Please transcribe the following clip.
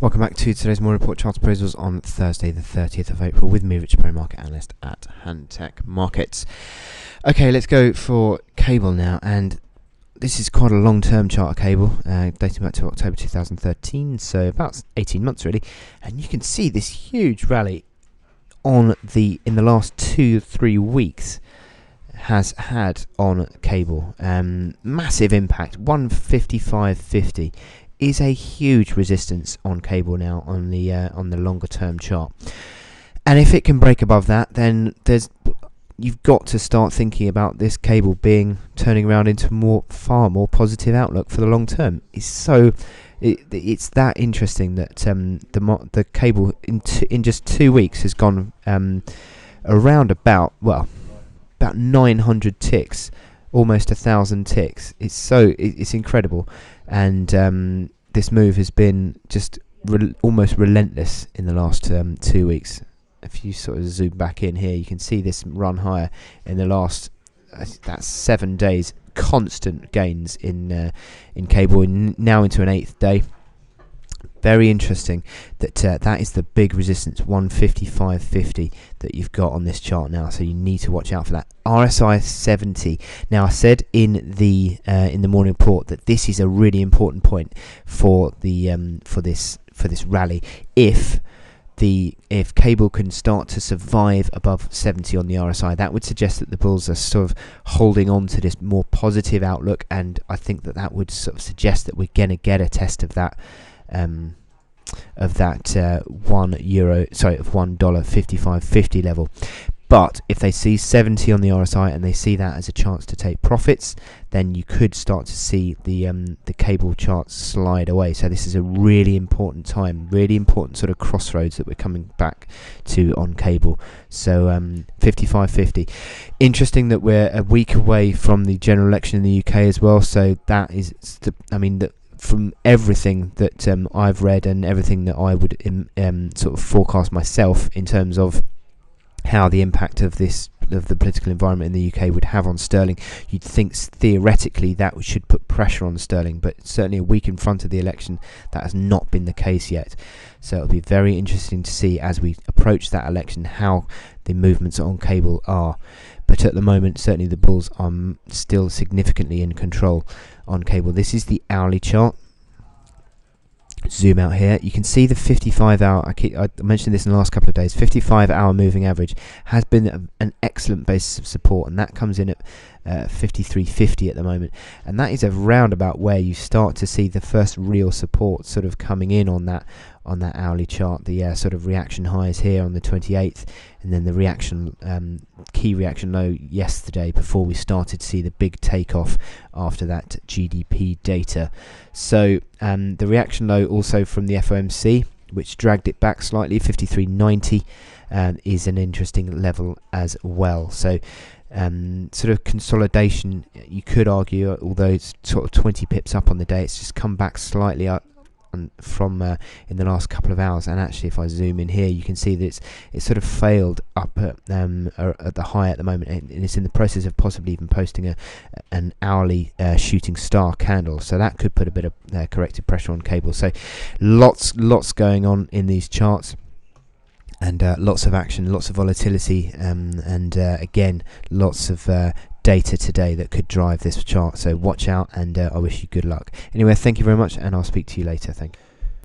Welcome back to today's morning report chart appraisals on Thursday the 30th of April with me, Rich Pro, market analyst at Handtech Markets. Okay, let's go for cable now, and this is quite a long-term chart of cable, dating back to October 2013, so about 18 months really, and you can see this huge rally in the last 2-3 weeks has had on cable. Massive impact, 155.50 is a huge resistance on cable now on the longer term chart, and if it can break above that, then you've got to start thinking about this cable turning around into far more positive outlook for the long term. It's that interesting that the cable in just 2 weeks has gone around about 900 ticks, almost 1,000 ticks. It's incredible, and this move has been just almost relentless in the last 2 weeks. If you sort of zoom back in here, you can see this run higher in the last that's 7 days, constant gains in cable, now into an 8th day. Very interesting that that is the big resistance, 155.50, that you've got on this chart now. So you need to watch out for that. RSI 70. Now I said in the morning report that this is a really important point for this rally. If cable can start to survive above 70 on the RSI, that would suggest that the bulls are sort of holding on to this more positive outlook, and I think that would sort of suggest that we're going to get a test of that. Of $1.55.50 level. But if they see 70 on the RSI and they see that as a chance to take profits, then you could start to see the cable charts slide away. So this is a really important time, really important sort of crossroads that we're coming back to on cable. So 55.50. Interesting that we're a week away from the general election in the UK as well. So that is, from everything that I've read and everything that I would sort of forecast myself in terms of how the impact of the political environment in the UK would have on sterling, you'd think theoretically that should put pressure on sterling, but certainly a week in front of the election, that has not been the case yet. So it'll be very interesting to see as we approach that election how the movements on cable are. But at the moment, certainly the bulls are still significantly in control on cable. This is the hourly chart. Zoom out here. You can see the 55-hour. I mentioned this in the last couple of days. 55-hour moving average has been an excellent basis of support, and that comes in at 53.50 at the moment. And that is around about where you start to see the first real support sort of coming in on that hourly chart. The sort of reaction highs here on the 28th, and then the key reaction low yesterday before we started to see the big takeoff after that GDP data. So the reaction low also from the FOMC, which dragged it back slightly, 53.90, is an interesting level as well. So sort of consolidation, you could argue, although it's sort of 20 pips up on the day, it's just come back slightly up from in the last couple of hours. And actually, if I zoom in here, you can see that it's sort of failed up at the high at the moment, and it's in the process of possibly even posting an hourly shooting star candle. So that could put a bit of corrective pressure on cable. So lots going on in these charts. And lots of action, lots of volatility, and again, lots of data today that could drive this chart. So watch out, and I wish you good luck. Anyway, thank you very much, and I'll speak to you later. Thank you.